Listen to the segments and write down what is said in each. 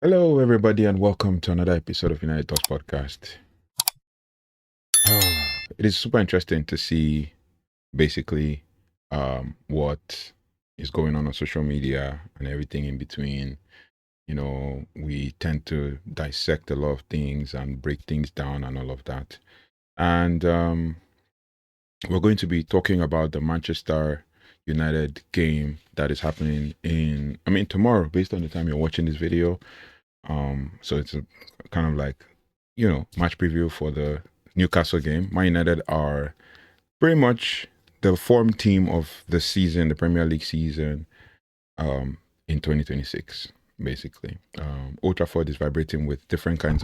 Hello, everybody, and welcome to another episode of United Talks Podcast. It is super interesting to see basically what is going on social media and everything in between. We tend to dissect a lot of things and break things down and all of that. And we're going to be talking about the Manchester United game that is happening tomorrow, based on the time you're watching this video. So it's a kind of like, match preview for the Newcastle game. Man United are pretty much the form team of the season, the Premier League season, in 2026, basically. Old Trafford is vibrating with a different kind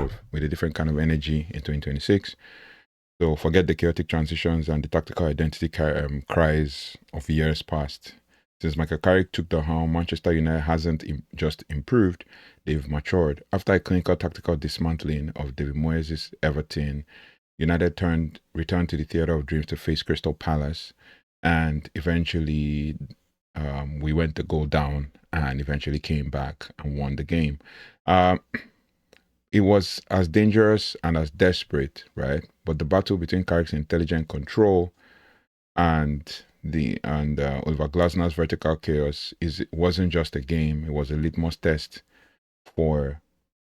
of energy in 2026. So forget the chaotic transitions and the tactical identity cries of years past. Since Michael Carrick took the helm, Manchester United hasn't just improved, they've matured. After a clinical tactical dismantling of David Moyes' Everton, United returned to the Theatre of Dreams to face Crystal Palace, and eventually we went the goal down and eventually came back and won the game. It was as dangerous and as desperate, right? But the battle between Carrick's intelligent control and Oliver Glasner's vertical chaos wasn't just a game; it was a litmus test for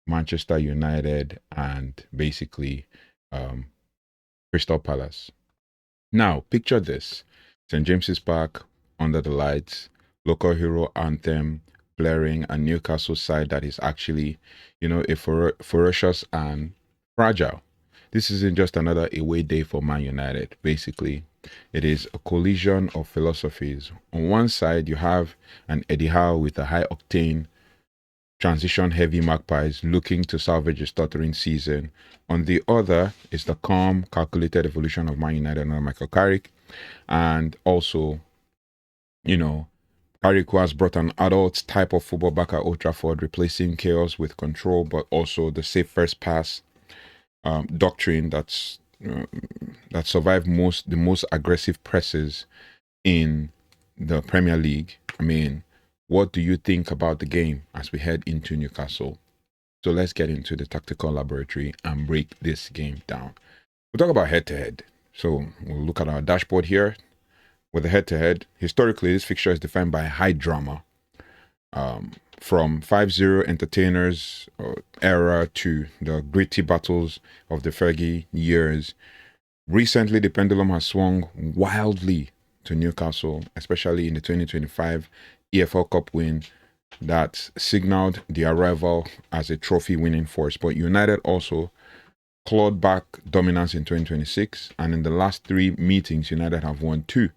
Manchester United and basically Crystal Palace. Now, picture this: St James's Park, under the lights, local hero anthem blaring, a Newcastle side that is actually, ferocious and fragile. This isn't just another away day for Man United. Basically, it is a collision of philosophies. On one side, you have an Eddie Howe with a high octane, transition heavy Magpies looking to salvage a stuttering season. On the other is the calm, calculated evolution of Man United under Michael Carrick, and also, Carrick, who has brought an adult type of football back at Old Trafford, replacing chaos with control, but also the safe first pass doctrine that survived the most aggressive presses in the Premier League. What do you think about the game as we head into Newcastle? So let's get into the tactical laboratory and break this game down. We'll talk about head-to-head. So we'll look at our dashboard here with the head-to-head. Historically, this fixture is defined by high drama. From 5-0 entertainers era to the gritty battles of the Fergie years. Recently, the pendulum has swung wildly to Newcastle, especially in the 2025 EFL Cup win that signaled the arrival as a trophy-winning force. But United also clawed back dominance in 2026, and in the last 3 meetings, United have won two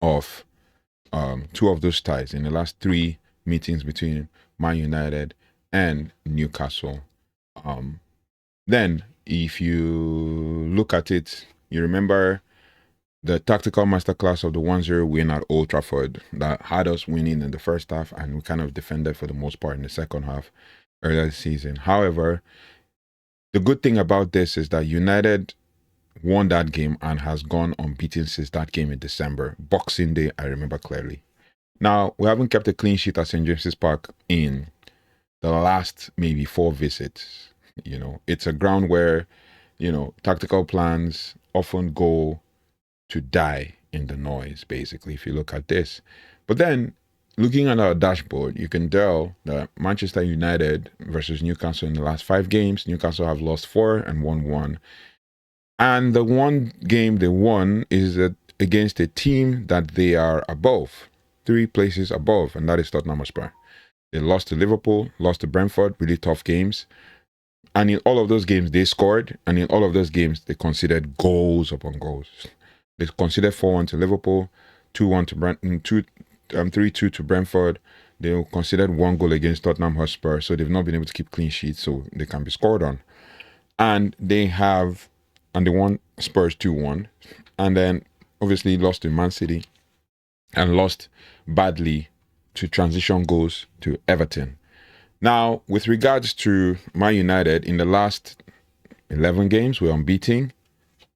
of those ties in the last 3 meetings between Man United and Newcastle. Then, if you look at it, you remember the tactical masterclass of the 1-0 win at Old Trafford that had us winning in the first half, and we kind of defended for the most part in the second half earlier this season. However, the good thing about this is that United won that game and has gone unbeaten since that game in December. Boxing Day, I remember clearly. Now, we haven't kept a clean sheet at St. James's Park in the last maybe 4 visits. It's a ground where, tactical plans often go to die in the noise, basically, if you look at this. But then, looking at our dashboard, you can tell that Manchester United versus Newcastle in the last 5 games, Newcastle have lost 4 and won 1. And the one game they won is against a team that they are above, 3 places above, and that is Tottenham Hotspur. They lost to Liverpool, lost to Brentford, really tough games. And in all of those games, they scored. And in all of those games, they conceded goals upon goals. They conceded 4-1 to Liverpool, 2-1 to Brentford, 3-2 to Brentford. They conceded 1 goal against Tottenham Hotspur, so they've not been able to keep clean sheets, so they can be scored on. And they won Spurs 2-1. And then, obviously, lost to Man City and lost badly to transition goals to Everton. Now, with regards to Man United, in the last 11 games, we're unbeaten,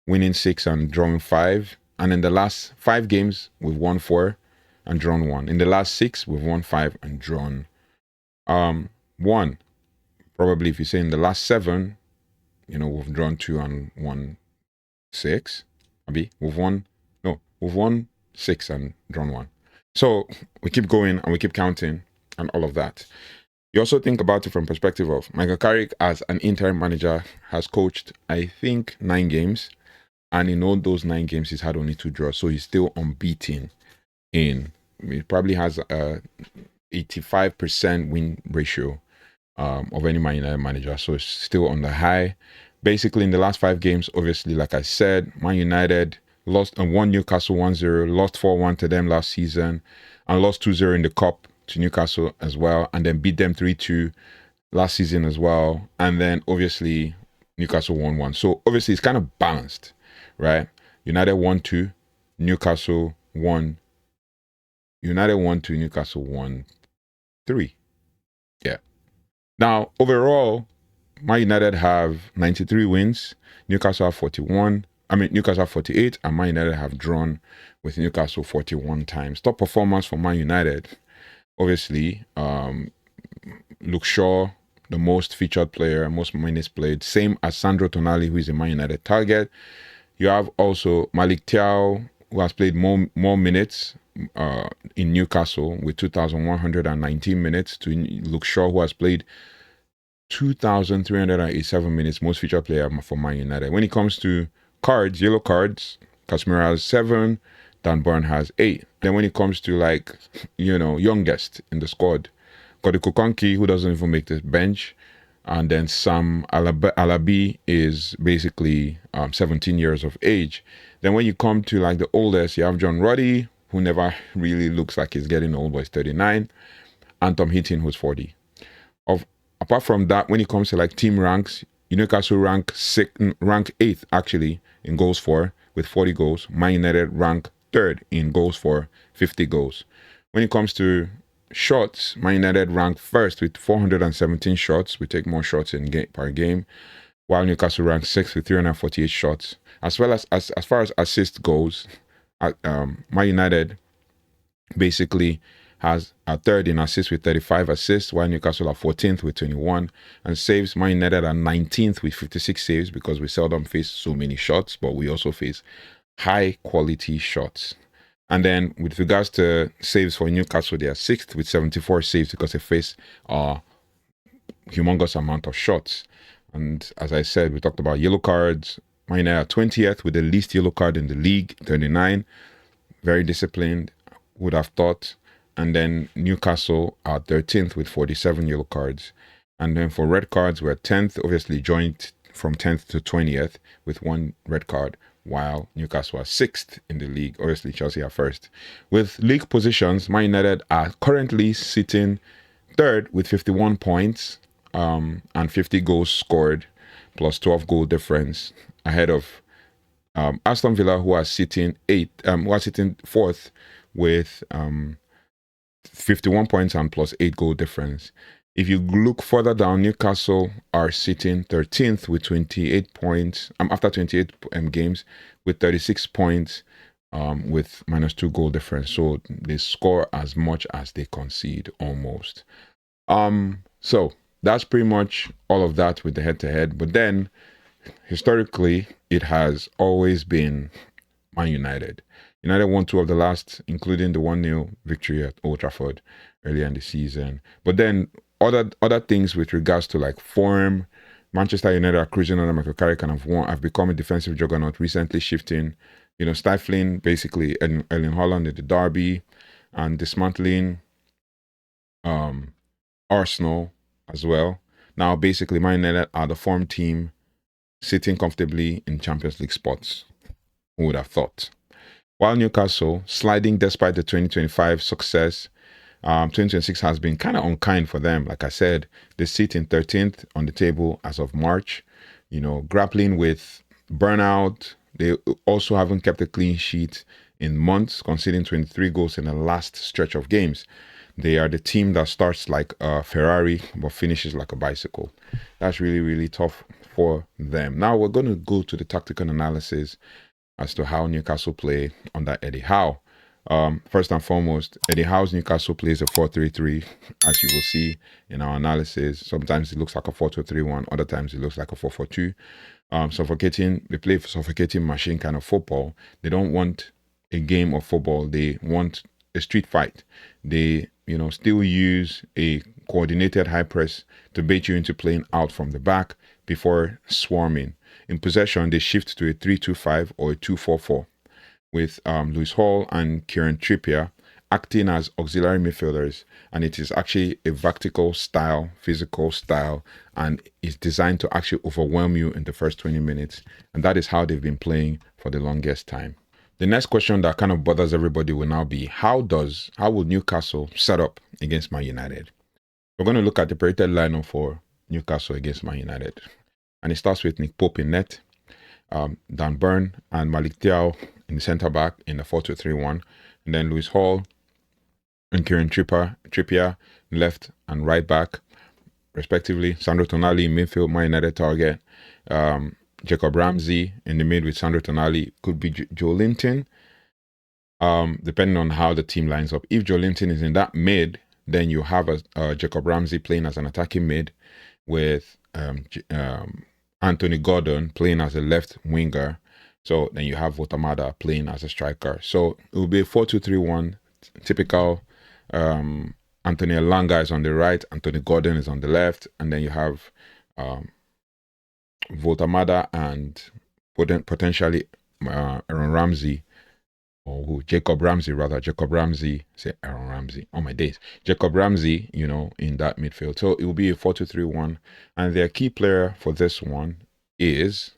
winning 6 and drawing 5. And in the last 5 games, we've won 4 and drawn 1. In the last 6, we've won 5 and drawn won. Probably if you say in the last 7, we've drawn 2 and won 6. Abi, we've won 6 and drawn 1. So we keep going and we keep counting and all of that. You also think about it from perspective of Michael Carrick as an interim manager has coached, I think, 9 games. And in all those 9 games, he's had only 2 draws. So he's still unbeaten he probably has a 85% win ratio of any Man United manager. So it's still on the high. Basically, in the last 5 games, obviously, like I said, Man United lost and won Newcastle 1-0, lost 4-1 to them last season, and lost 2-0 in the Cup to Newcastle as well, and then beat them 3-2 last season as well. And then obviously Newcastle 1-1. So obviously it's kind of balanced, right? United 1-2, Newcastle 1. United 1-2, Newcastle 1-3. Yeah. Now overall, Man United have 93 wins, Newcastle have 41. Newcastle have 48, and Man United have drawn with Newcastle 41 times. Top performance for Man United, obviously, Luke Shaw, the most featured player, most minutes played, same as Sandro Tonali, who is a Man United target. You have also Malik Thiaw, who has played more minutes in Newcastle with 2,119 minutes, to Luke Shaw, who has played 2,387 minutes, most featured player for Man United. When it comes to yellow cards, Casemiro has 7, Dan Burn has 8. Then when it comes to youngest in the squad, Kobbie Mainoo, who doesn't even make the bench, and then Sam Alabi is basically 17 years of age. Then when you come to the oldest, you have John Ruddy, who never really looks like he's getting old, but he's 39, and Tom Heaton, who's 40. Apart from that, when it comes to team ranks, Newcastle rank 8th actually in goals for with 40 goals. Man United rank 3rd in goals for 50 goals. When it comes to shots, Man United rank 1st with 417 shots. We take more shots per game, while Newcastle ranks 6th with 348 shots. As well as far as assist goes, Man United basically has a 3rd in assists with 35 assists, while Newcastle are 14th with 21, and saves. Man United are 19th with 56 saves, because we seldom face so many shots, but we also face high quality shots. And then with regards to saves for Newcastle, they are 6th with 74 saves, because they face a humongous amount of shots. And as I said, we talked about yellow cards. Man United are 20th with the least yellow card in the league, 39. Very disciplined, would have thought. And then Newcastle are 13th with 47 yellow cards. And then for red cards, we're 10th, obviously joined from 10th to 20th with 1 red card, while Newcastle are 6th in the league. Obviously, Chelsea are 1st. With league positions, Man United are currently sitting 3rd with 51 points and 50 goals scored, plus 12 goal difference, ahead of Aston Villa, who are sitting 4th with 51 points and plus 8 goal difference. If you look further down, Newcastle are sitting 13th with 28 points after 28 games, with 36 points with minus 2 goal difference. So they score as much as they concede, almost. So that's pretty much all of that with the head-to-head. But then historically, it has always been Man United. United won 2 of the last, including the 1-0 victory at Old Trafford earlier in the season. But then other things with regards to form, Manchester United are cruising under Michael Carrick and have become a defensive juggernaut, recently shifting, stifling basically Erling Haaland in the derby, and dismantling Arsenal as well. Now basically Man United are the form team sitting comfortably in Champions League spots. Who would have thought? While Newcastle, sliding despite the 2025 success, 2026 has been kind of unkind for them. Like I said, they sit in 13th on the table as of March, grappling with burnout. They also haven't kept a clean sheet in months, conceding 23 goals in the last stretch of games. They are the team that starts like a Ferrari but finishes like a bicycle. That's really, really tough for them. Now we're going to go to the tactical analysis as to how Newcastle play under Eddie Howe. First and foremost, Eddie Howe's Newcastle plays a 4-3-3, as you will see in our analysis. Sometimes it looks like a 4-2-3-1, other times it looks like a 4-4-2. They play suffocating machine kind of football. They don't want a game of football. They want a street fight. They, still use a coordinated high press to bait you into playing out from the back before swarming. In possession, they shift to a 3-2-5 or a 2-4-4 with Lewis Hall and Kieran Trippier acting as auxiliary midfielders, and it is actually a vertical style, physical style, and it's designed to actually overwhelm you in the first 20 minutes. And that is how they've been playing for the longest time. The next question that kind of bothers everybody will now be, how will Newcastle set up against Man United? We're going to look at the predicted lineup for Newcastle against Man United. And it starts with Nick Pope in net, Dan Burn and Malik Thiaw in the centre back in the 4-2-3-1, and then Lewis Hall and Kieran Trippier left and right back, respectively. Sandro Tonali in midfield, Man United target. Jacob Ramsey in the mid with Sandro Tonali. Could be Joe Linton, depending on how the team lines up. If Joe Linton is in that mid, then you have Jacob Ramsey playing as an attacking mid with Anthony Gordon playing as a left winger. So then you have Woltemade playing as a striker. So it will be a 4-2-3-1, typical. Anthony Elanga is on the right, Anthony Gordon is on the left, and then you have Woltemade and potentially Aaron Ramsey, Jacob Ramsey, say Aaron Ramsey, oh my days, Jacob Ramsey, in that midfield. So it will be a 4-2-3-1, and their key player for this one is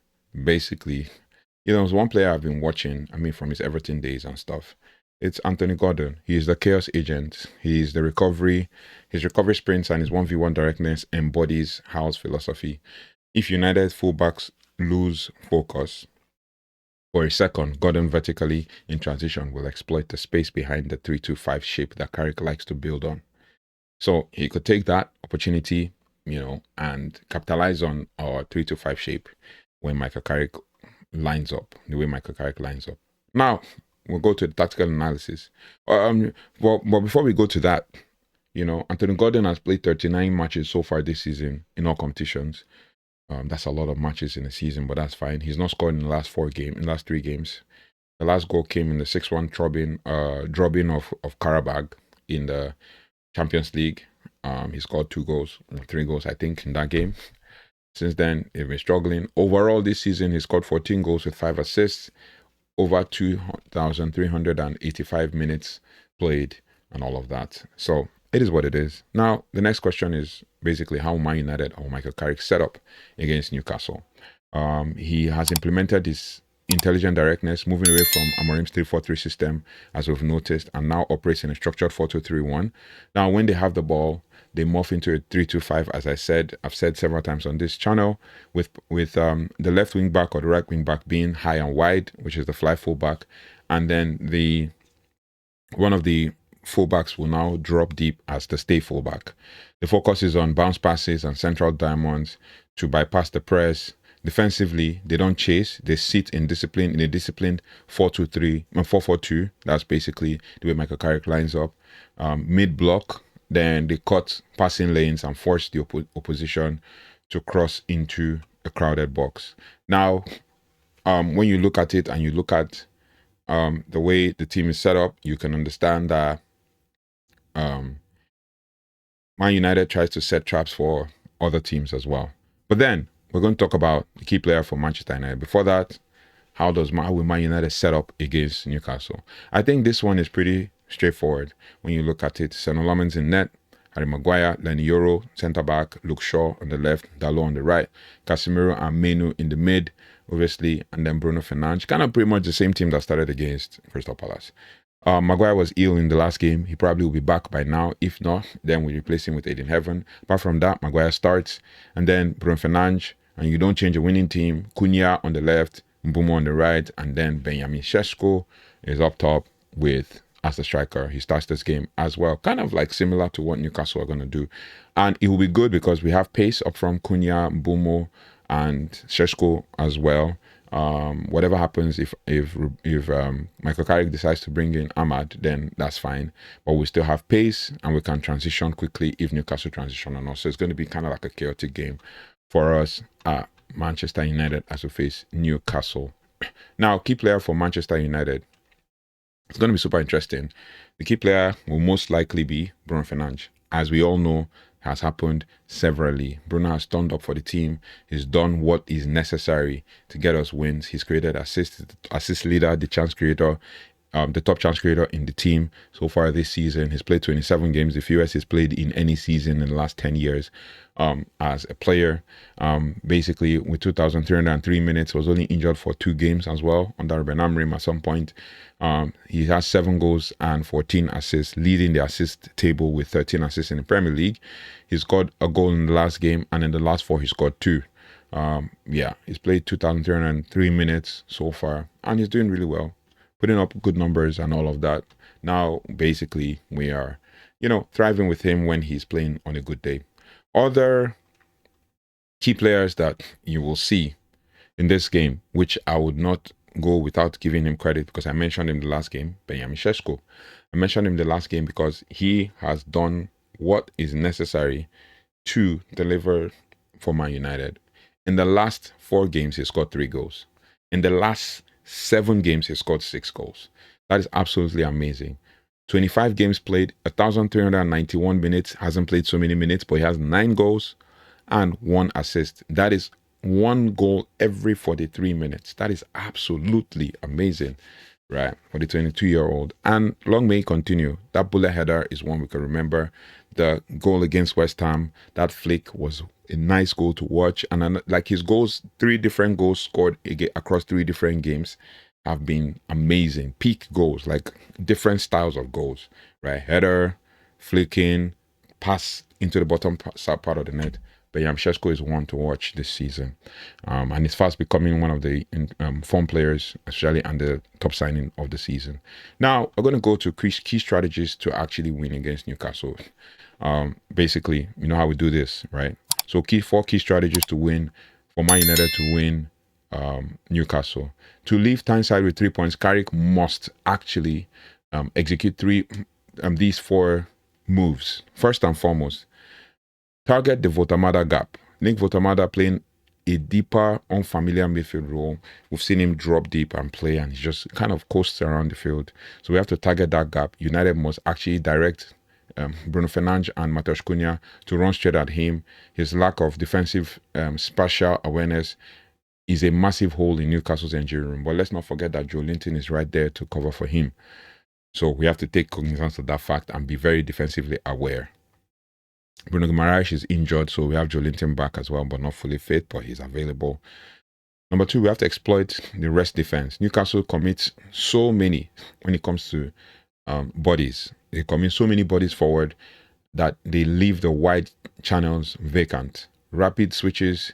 basically, there's one player I've been watching, from his Everton days and stuff. It's Anthony Gordon. He is the chaos agent. He is the recovery. His recovery sprints and his 1v1 directness embodies Howe's philosophy. If United fullbacks lose focus for a second, Gordon vertically in transition will exploit the space behind the 3-2-5 shape that Carrick likes to build on. So he could take that opportunity, and capitalize on our 3-2-5 shape when Michael Carrick lines up, the way Michael Carrick lines up. Now, we'll go to the tactical analysis. But before we go to that, Anthony Gordon has played 39 matches so far this season in all competitions. That's a lot of matches in a season, but that's fine. He's not scored in the last 3 games. The last goal came in the 6-1 drubbing of Karabag in the Champions League. He scored 3 goals, I think, in that game. Since then, he's been struggling. Overall, this season, he scored 14 goals with 5 assists, over 2,385 minutes played, and all of that. So it is what it is. Now, the next question is basically how Man United or Michael Carrick set up against Newcastle. He has implemented his intelligent directness, moving away from Amorim's 3-4-3 system, as we've noticed, and now operates in a structured 4-2-3-1. Now, when they have the ball, they morph into a 3-2-5, as I've said several times on this channel, with the left wing back or the right wing back being high and wide, which is the fly fullback, and then one of the fullbacks will now drop deep as the stay fullback. The focus is on bounce passes and central diamonds to bypass the press. Defensively, they don't chase. They sit in a disciplined 4-2-3, 4-4-2. That's basically the way Michael Carrick lines up. Mid block, then they cut passing lanes and force the opposition to cross into a crowded box. Now, when you look at it and you look at the way the team is set up, you can understand that Man United tries to set traps for other teams as well. But then we're going to talk about the key player for Manchester United. Before that, how will Man United set up against Newcastle? I think this one is pretty straightforward when you look at it. Senolaman's in net, Harry Maguire, Lenny Yoro, centre back, Luke Shaw on the left, Dalot on the right, Casemiro and Mainoo in the mid, obviously, and then Bruno Fernandes. Kind of pretty much the same team that started against Crystal Palace. Maguire was ill in the last game. He probably will be back by now. If not, then we replace him with Aiden Heaven. Apart from that, Maguire starts, and then Bruno Fernandes, and you don't change a winning team. Cunha on the left, Mbeumo on the right, and then Benjamin Sesko is up top as the striker. He starts this game as well, kind of like similar to what Newcastle are going to do. And it will be good because we have pace up from Cunha, Mbeumo, and Sesko as well. Whatever happens, if Michael Carrick decides to bring in Ahmad, then that's fine. But we still have pace, and we can transition quickly if Newcastle transition or not. So it's going to be kind of like a chaotic game for us at Manchester United as we face Newcastle. Now, key player for Manchester United. It's going to be super interesting. The key player will most likely be Bruno Fernandes. As we all know, has happened severally. Bruno has turned up for the team. He's done what is necessary to get us wins. He's created assist leader, the chance creator, the top chance creator in the team so far this season. He's played 27 games, the fewest he's played in any season in the last 10 years as a player. Basically, with 2,303 minutes, was only injured for 2 games as well under Ruben Amorim at some point. He has 7 goals and 14 assists, leading the assist table with 13 assists in the Premier League. He scored a goal in the last game, and in the last 4, he scored 2. He's played 2,303 minutes so far, and he's doing really well, putting up good numbers and all of that. Now, basically, we are, thriving with him when he's playing on a good day. Other key players that you will see in this game, which I would not go without giving him credit because I mentioned him the last game, Benjamin Sesko. I mentioned him the last game because he has done what is necessary to deliver for Man United. In the last 4 games, he scored 3 goals. In the last 7 games, he scored 6 goals. That is absolutely amazing. 25 games played, 1,391 minutes, hasn't played so many minutes, but he has 9 goals and 1 assist. That is 1 goal every 43 minutes. That is absolutely amazing, right, for the 22-year-old. And long may he continue. That bullet header is one we can remember. The goal against West Ham, that flick was a nice goal to watch. And like his goals, 3 different goals scored across 3 different games have been amazing. Peak goals, like different styles of goals, right? Header, flicking, pass into the bottom part of the net. But Sesko is one to watch this season. And he's fast becoming one of the form players, especially and the top signing of the season. Now, we're going to go to key strategies to actually win against Newcastle. Basically, you know how we do this, right? So 4 key strategies to win, for Man United to win Newcastle. To leave Tyneside with 3 points, Carrick must actually execute these 4 moves. First and foremost, target the Woltemade Gap. Nick Woltemade playing a deeper, unfamiliar midfield role. We've seen him drop deep and play, and he just kind of coasts around the field. So we have to target that gap. United must actually direct Bruno Fernandes and Matheus Cunha to run straight at him. His lack of defensive spatial awareness is a massive hole in Newcastle's injury room. But let's not forget that Joelinton is right there to cover for him. So we have to take cognizance of that fact and be very defensively aware. Bruno Guimaraes is injured, so we have Joelinton back as well, but not fully fit, but he's available. Number 2, we have to exploit the rest defense. Newcastle commits so many when it comes to bodies. They commit so many bodies forward that they leave the wide channels vacant. Rapid switches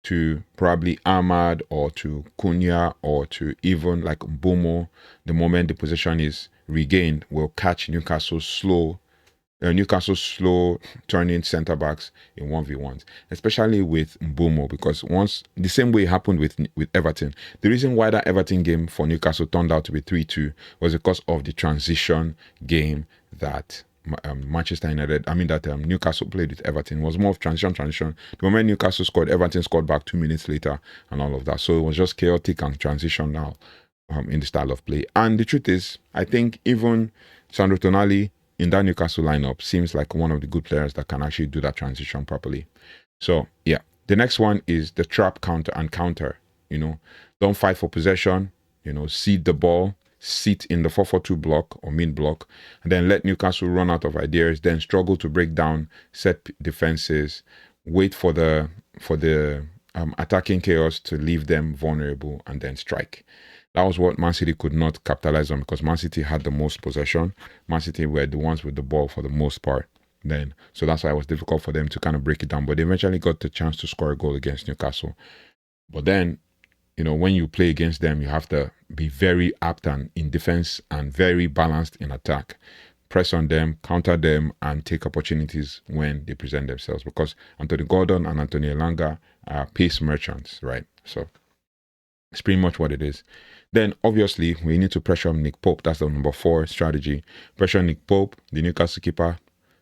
to probably Ahmad or to Cunha or to even like Mbomo, the moment the possession is regained, will catch Newcastle's slow turning centre backs in 1v1s, especially with Mbomo, because once the same way it happened with Everton. The reason why that Everton game for Newcastle turned out to be 3-2 was because of the transition game that Newcastle played with Everton. It was more of transition. The moment Newcastle scored, Everton scored back 2 minutes later and all of that. So it was just chaotic and transition now in the style of play. And the truth is, I think even Sandro Tonali in that Newcastle lineup seems like one of the good players that can actually do that transition properly. So yeah, the next one is the trap counter. Don't fight for possession. Cede the ball, sit in the 4-4-2 block or mid block, and then let Newcastle run out of ideas. Then struggle to break down set defenses. Wait for the attacking chaos to leave them vulnerable, and then strike. That was what Man City could not capitalize on because Man City had the most possession. Man City were the ones with the ball for the most part then. So that's why it was difficult for them to kind of break it down. But they eventually got the chance to score a goal against Newcastle. But then, when you play against them, you have to be very apt and in defense and very balanced in attack. Press on them, counter them, and take opportunities when they present themselves. Because Anthony Gordon and Anthony Elanga are pace merchants, right? So It's pretty much what it is. Then obviously we need to pressure Nick Pope. That's the number 4 strategy. Pressure Nick Pope, the Newcastle keeper,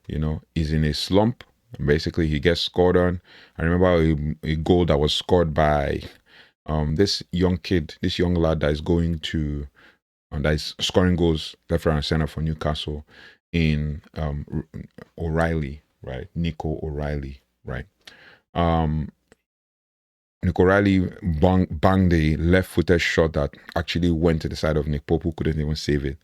is in a slump. Basically, he gets scored on. I remember a goal that was scored by this young kid, this young lad that is going to that is scoring goals left, right, and center for Newcastle in O'Reilly, right? Nico O'Reilly, right? Nick O'Reilly banged a left-footed shot that actually went to the side of Nick Pope, who couldn't even save it.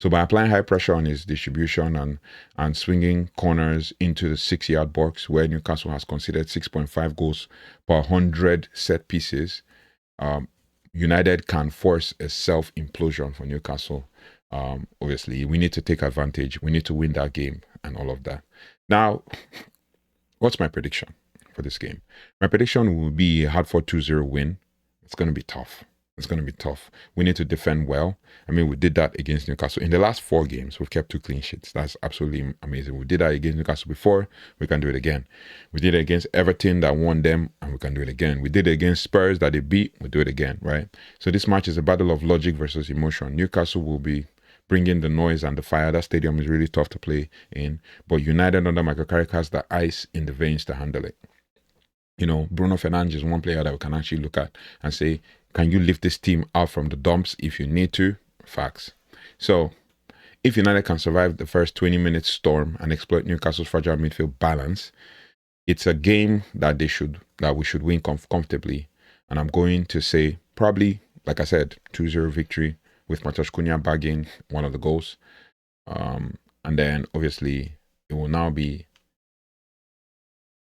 So by applying high pressure on his distribution and swinging corners into the 6-yard box, where Newcastle has conceded 6.5 goals per 100 set pieces, United can force a self-implosion for Newcastle. Obviously, we need to take advantage. We need to win that game and all of that. Now, what's my prediction for this game? My prediction will be a Hartford 2-0 win. It's going to be tough. It's going to be tough. We need to defend well. I mean, we did that against Newcastle. In the last 4 games, we've kept 2 clean sheets. That's absolutely amazing. We did that against Newcastle before. We can do it again. We did it against Everton that won them, and we can do it again. We did it against Spurs that they beat. We'll do it again, right? So this match is a battle of logic versus emotion. Newcastle will be bringing the noise and the fire. That stadium is really tough to play in. But United under Michael Carrick has the ice in the veins to handle it. Bruno Fernandes is one player that we can actually look at and say, can you lift this team out from the dumps if you need to? Facts. So, if United can survive the first 20-minute storm and exploit Newcastle's fragile midfield balance, it's a game that we should win comfortably. And I'm going to say probably, like I said, 2-0 victory with Matheus Cunha bagging one of the goals. And then obviously it will now be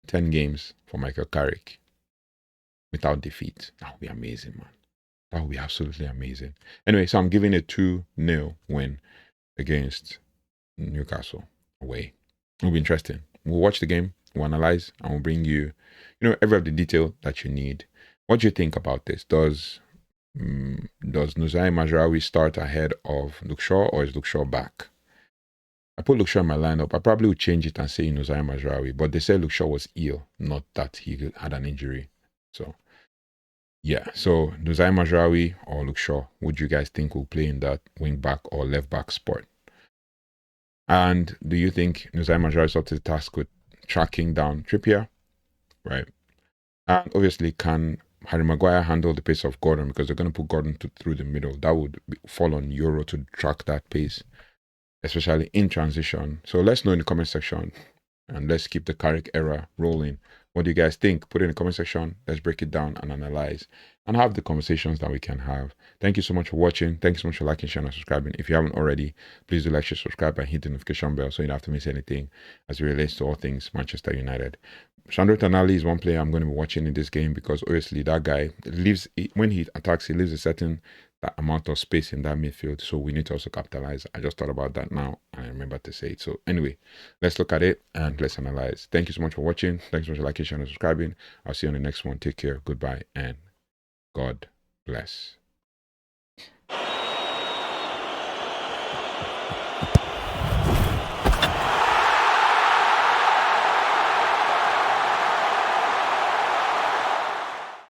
10 games for Michael Carrick without defeat. That would be amazing, man. That would be absolutely amazing. Anyway, so I'm giving a 2-0 win against Newcastle away. It'll be interesting. We'll watch the game, we'll analyze, and we'll bring you, every of the detail that you need. What do you think about this? Does Nuzai Majraoui start ahead of Luke Shaw, or is Luke Shaw back? I put Luke Shaw in my lineup. I probably would change it and say Nuzai Majraoui, but they said Luke Shaw was ill, not that he had an injury. So, yeah. So, Nuzai Majraoui or Luke Shaw, would you guys think will play in that wing back or left back spot? And do you think Nuzai Majraoui is up to the task with tracking down Trippier? Right. And obviously, can Harry Maguire handle the pace of Gordon, because they're going to put Gordon through the middle? That would fall on Euro to track that pace, especially in transition. So let's know in the comment section, and let's keep the Carrick era rolling. What do you guys think? Put it in the comment section. Let's break it down and analyze and have the conversations that we can have. Thank you so much for watching. Thank you so much for liking, sharing, and subscribing. If you haven't already, please do like, share, subscribe, and hit the notification bell so you don't have to miss anything as it relates to all things Manchester United. Sandro Tonali is one player I'm going to be watching in this game, because obviously that guy lives, when he attacks, he leaves a certain amount of space in that midfield. So we need to also capitalize. I just thought about that now and I remember to say it. So anyway, let's look at it and let's analyze. Thank you so much for watching. Thanks so much for liking, sharing, and subscribing. I'll see you on the next one. Take care. Goodbye and God bless.